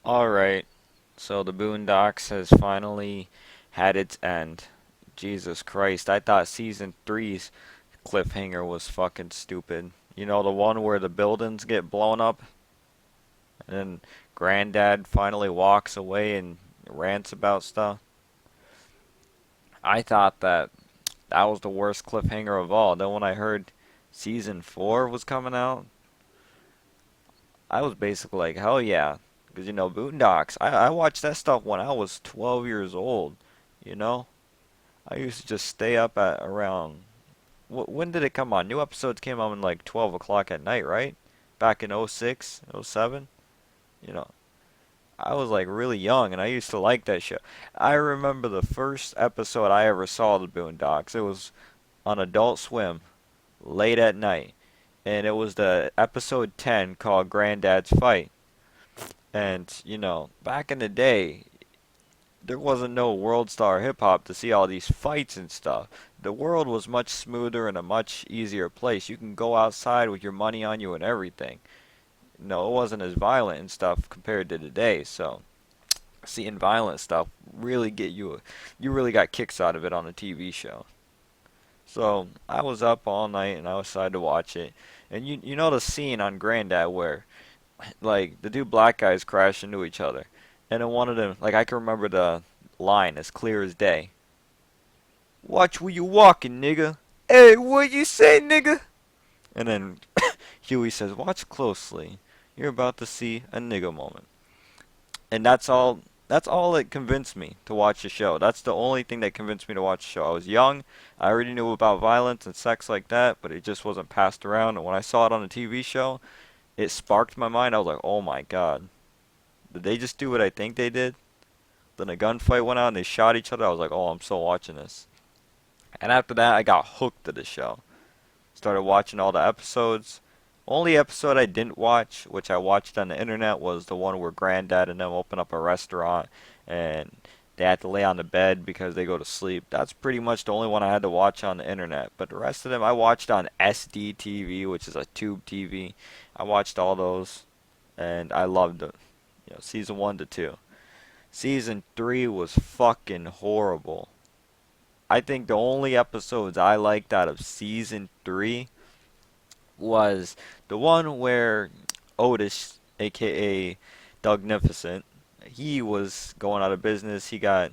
Alright, so the Boondocks has finally had its end. Jesus Christ, I thought season three's cliffhanger was fucking stupid. You know, the one where the buildings get blown up and then Granddad finally walks away and rants about stuff. I thought that was the worst cliffhanger of all. Then when I heard season four was coming out, I was basically like, hell yeah. Because, you know, Boondocks, I watched that stuff when I was 12 years old, you know? I used to just stay up at around. When did it come on? New episodes came on like 12 o'clock at night, right? Back in '06, '07. You know, I was like really young and I used to like that show. I remember the first episode I ever saw of the Boondocks. It was on Adult Swim, late at night. And it was the episode 10 called Granddad's Fight. And, you know, back in the day, there wasn't no world star hip hop to see all these fights and stuff. The world was much smoother and a much easier place. You can go outside with your money on you and everything. No, it wasn't as violent and stuff compared to today. So seeing violent stuff really get you. You really got kicks out of it on a TV show. So I was up all night and I decided to watch it. And you know the scene on Granddad where like the two black guys crash into each other, and then one of them, like I can remember the line as clear as day. Watch where you walking, nigga. Hey, what you say, nigga? And then Huey says, watch closely. You're about to see a nigga moment. And that's all. That's all that convinced me to watch the show. That's the only thing that convinced me to watch the show. I was young. I already knew about violence and sex like that, but it just wasn't passed around. And when I saw it on a TV show, it sparked my mind. I was like, oh my god. Did they just do what I think they did? Then a gunfight went out and they shot each other. I was like, oh, I'm still watching this. And after that, I got hooked to the show. Started watching all the episodes. Only episode I didn't watch, which I watched on the internet, was the one where Granddad and them open up a restaurant and they had to lay on the bed because they go to sleep. That's pretty much the only one I had to watch on the internet. But the rest of them I watched on SD TV, which is a tube TV. I watched all those and I loved it. You know, season 1 to 2. Season 3 was fucking horrible. I think the only episodes I liked out of season 3 was the one where Otis, aka Dougnificent, he was going out of business. He got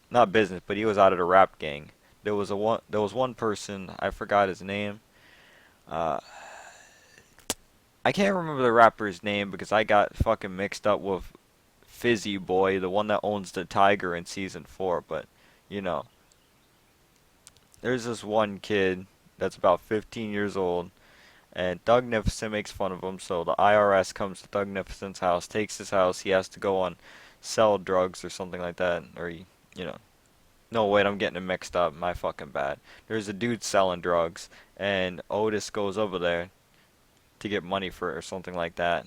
not business, but he was out of the rap gang. There was one person, I forgot his name. Uh, I can't remember the rapper's name because I got fucking mixed up with Fizzy Boy, the one that owns the tiger in season 4, but you know, there's this one kid that's about 15 years old, and Dougnificent makes fun of him, so the IRS comes to Dougnificent's house, takes his house, he has to go on sell drugs or something like that, or you know. No, wait, I'm getting it mixed up. My fucking bad. There's a dude selling drugs, and Otis goes over there to get money for it or something like that.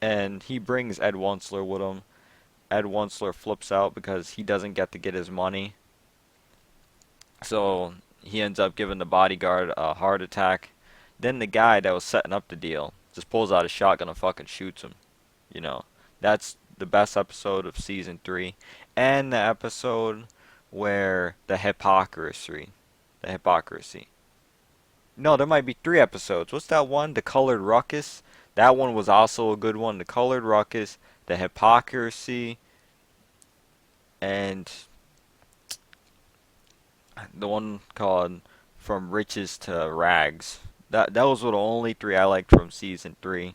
And he brings Ed Wunsler with him. Ed Wunsler flips out because he doesn't get to get his money. So he ends up giving the bodyguard a heart attack. Then the guy that was setting up the deal just pulls out a shotgun and fucking shoots him. You know, that's the best episode of season 3. And the episode where the hypocrisy. No, there might be 3 episodes. What's that one? The Colored Ruckus? That one was also a good one. The Colored Ruckus, the hypocrisy, and the one called From Riches to Rags. Those were the only 3 I liked from season 3.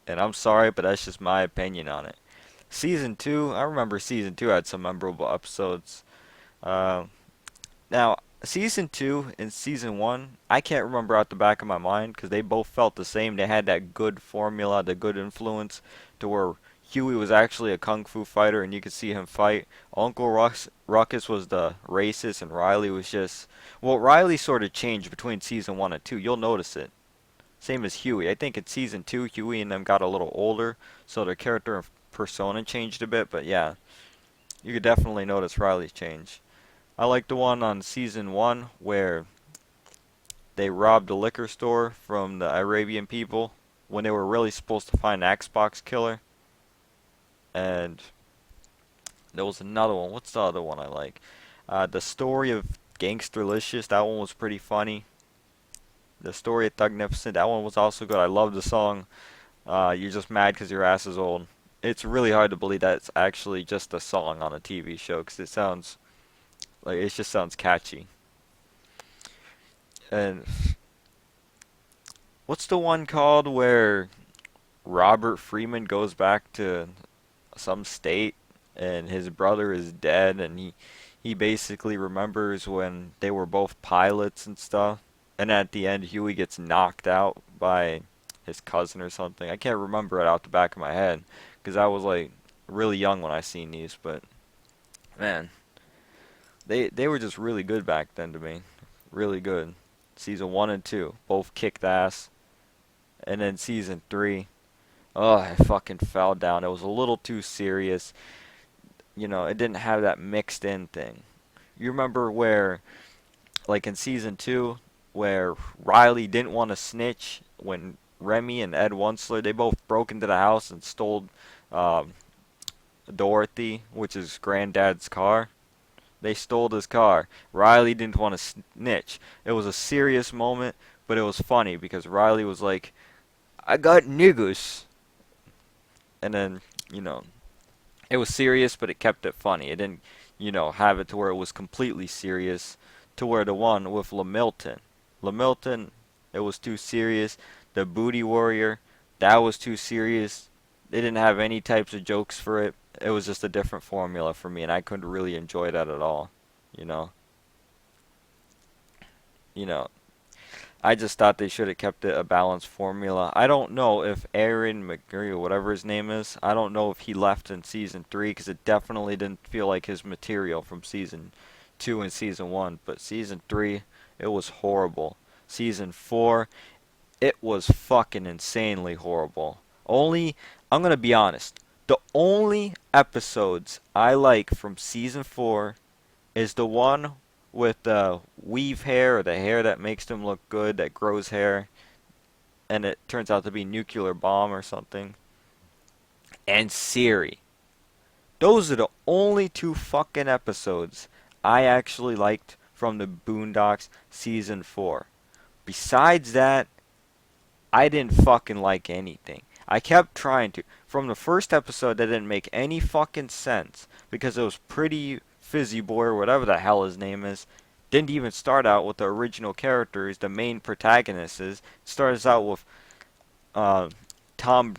And I'm sorry, but that's just my opinion on it. Season 2, I remember season 2 had some memorable episodes. Uh, Now, season 2 and season 1, I can't remember out the back of my mind because they both felt the same. They had that good formula, the good influence to where Huey was actually a kung fu fighter and you could see him fight. Uncle Ruckus was the racist and Riley was just. Well, Riley sort of changed between season 1 and 2. You'll notice it. Same as Huey. I think in season 2, Huey and them got a little older, so their character and persona changed a bit, but yeah, you could definitely notice Riley's change. I like the one on season 1 where they robbed a liquor store from the Arabian people when they were really supposed to find the Xbox killer. And there was another one. What's the other one I like? The Story of Gangsterlicious. That one was pretty funny. The Story of Thugnificent. That one was also good. I love the song. You're just mad because your ass is old. It's really hard to believe that it's actually just a song on a TV show because it sounds like it just sounds catchy. And what's the one called where Robert Freeman goes back to some state and his brother is dead and he basically remembers when they were both pilots and stuff, and at the end Huey gets knocked out by his cousin or something. I can't remember it out the back of my head because I was like really young when I seen these, but man, they were just really good back then to me. Really good. Season 1 and 2 both kicked ass, and then season 3, oh, I fucking fell down. It was a little too serious. It didn't have that mixed in thing. You remember where, like in season 2, where Riley didn't want to snitch when Remy and Ed Wunsler, they both broke into the house and stole um, Dorothy, which is Granddad's car. They stole his car. Riley didn't want to snitch. It was a serious moment, but it was funny because Riley was like, I got niggas. And then, it was serious, but it kept it funny. It didn't, have it to where it was completely serious, to where the one with Lamilton. Lamilton, it was too serious. The Booty Warrior, that was too serious. They didn't have any types of jokes for it. It was just a different formula for me, and I couldn't really enjoy that at all. You know, you know, I just thought they should have kept it a balanced formula. I don't know if Aaron McGree or whatever his name is, I don't know if he left in season 3 because it definitely didn't feel like his material from season 2 and season 1. But season 3, it was horrible. Season 4, it was fucking insanely horrible. I'm gonna be honest, the only episodes I like from season 4 is the one with the weave hair, or the hair that makes them look good, that grows hair, and it turns out to be nuclear bomb or something, and Siri. Those are the only two fucking episodes I actually liked from the Boondocks season 4. Besides that, I didn't fucking like anything. I kept trying to. From the first episode, that didn't make any fucking sense because it was Pretty Fizzy Boy or whatever the hell his name is. Didn't even start out with the original characters, the main protagonists. It starts out with uh, Tom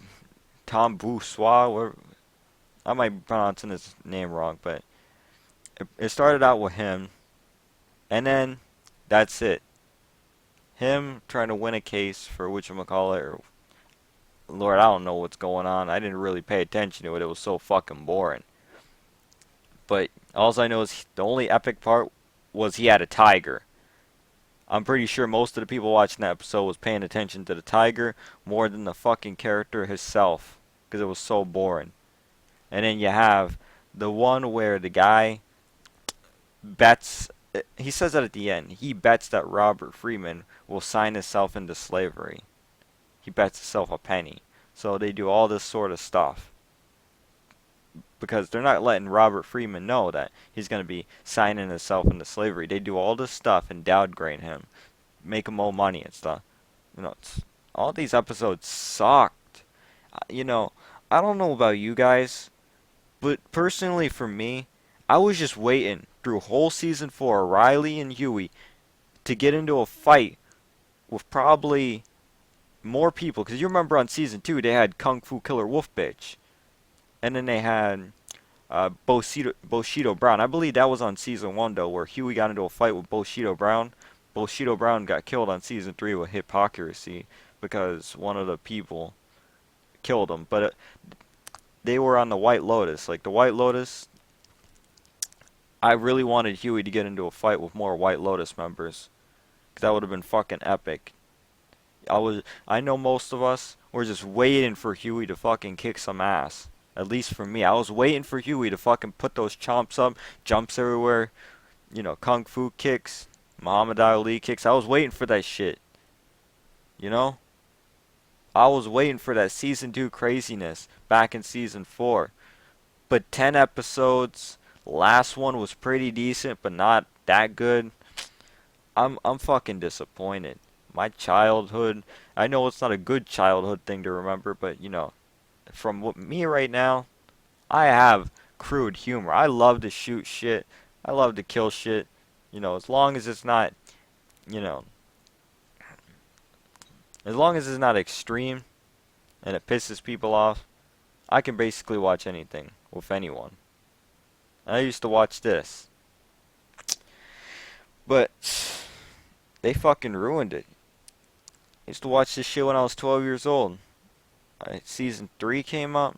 Tom Boussois. I might be pronouncing his name wrong, but it started out with him, and then that's it. Him trying to win a case for whatchamacallit, or Lord, I don't know what's going on. I didn't really pay attention to it. It was so fucking boring. But all I know is the only epic part was he had a tiger. I'm pretty sure most of the people watching that episode was paying attention to the tiger more than the fucking character himself, because it was so boring. And then you have the one where the guy bets, he says that at the end, he bets that Robert Freeman will sign himself into slavery. He bets himself a penny. So they do all this sort of stuff because they're not letting Robert Freeman know that he's going to be signing himself into slavery. They do all this stuff and downgrade him, make him owe money and stuff. All these episodes sucked. I don't know about you guys, but personally for me, I was just waiting through whole season 4, Riley and Huey, to get into a fight with probably more people. Because you remember on season 2, they had Kung Fu Killer Wolf Bitch. And then they had Bushido Brown. I believe that was on season 1, though, where Huey got into a fight with Bushido Brown. Bushido Brown got killed on season 3 with hypocrisy because one of the people killed him. But they were on the White Lotus. Like, the White Lotus, I really wanted Huey to get into a fight with more White Lotus members, because that would have been fucking epic. I know most of us were just waiting for Huey to fucking kick some ass. At least for me, I was waiting for Huey to fucking put those chomps up, jumps everywhere, kung fu kicks, Muhammad Ali kicks. I was waiting for that shit. You know? I was waiting for that season 2 craziness back in season 4. But 10 episodes. Last one was pretty decent, but not that good. I'm fucking disappointed. My childhood. I know it's not a good childhood thing to remember, but from what me right now, I have crude humor. I love to shoot shit. I love to kill shit. As long as it's not, you know, as long as it's not extreme and it pisses people off, I can basically watch anything with anyone. I used to watch this, but they fucking ruined it. I used to watch this shit when I was 12 years old. Season 3 came out.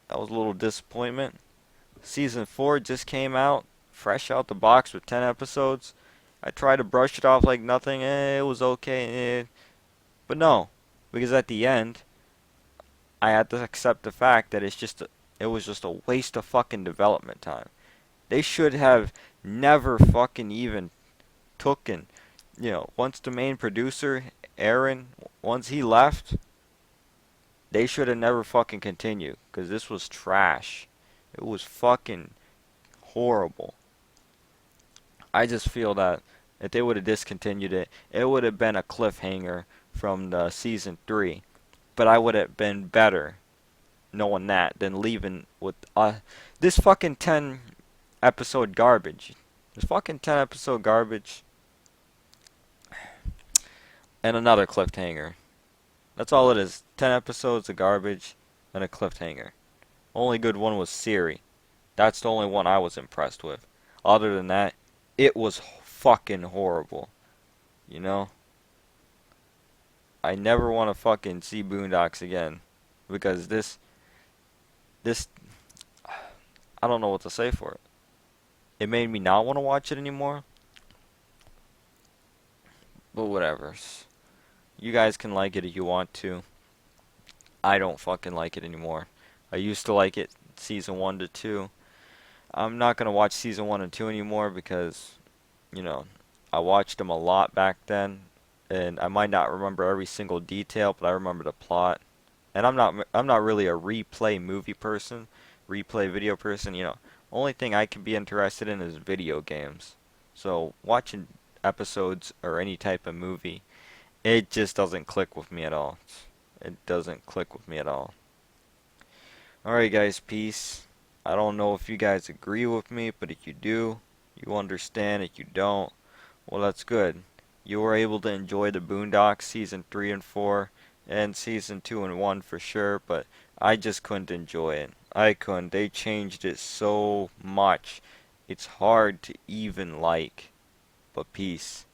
That was a little disappointment. Season 4 just came out, fresh out the box with 10 episodes. I tried to brush it off like nothing. It was okay. But no, because at the end, I had to accept the fact that it was just a waste of fucking development time. They should have never fucking even taken, once the main producer, Aaron, once he left, they should have never fucking continued. Because this was trash. It was fucking horrible. I just feel that if they would have discontinued it, it would have been a cliffhanger from the season 3. But I would have been better knowing that than leaving with this fucking 10 episode garbage. This fucking 10 episode garbage and another cliffhanger. That's all it is. 10 episodes of garbage and a cliffhanger. Only good one was Siri. That's the only one I was impressed with. Other than that, it was fucking horrible. You know? I never want to fucking see Boondocks again. Because this, I don't know what to say for it. It made me not want to watch it anymore. But whatever. You guys can like it if you want to. I don't fucking like it anymore. I used to like it season 1 to 2. I'm not going to watch season 1 and 2 anymore because, I watched them a lot back then. And I might not remember every single detail, but I remember the plot. And I'm not really a replay movie person, replay video person, Only thing I can be interested in is video games. So watching episodes or any type of movie, it just doesn't click with me at all. It doesn't click with me at all. Alright guys, peace. I don't know if you guys agree with me, but if you do, you understand. If you don't, well that's good. You were able to enjoy the Boondocks season 3 and 4 and season 2 and 1 for sure, but I just couldn't enjoy it. I couldn't. They changed it so much. It's hard to even like. But peace.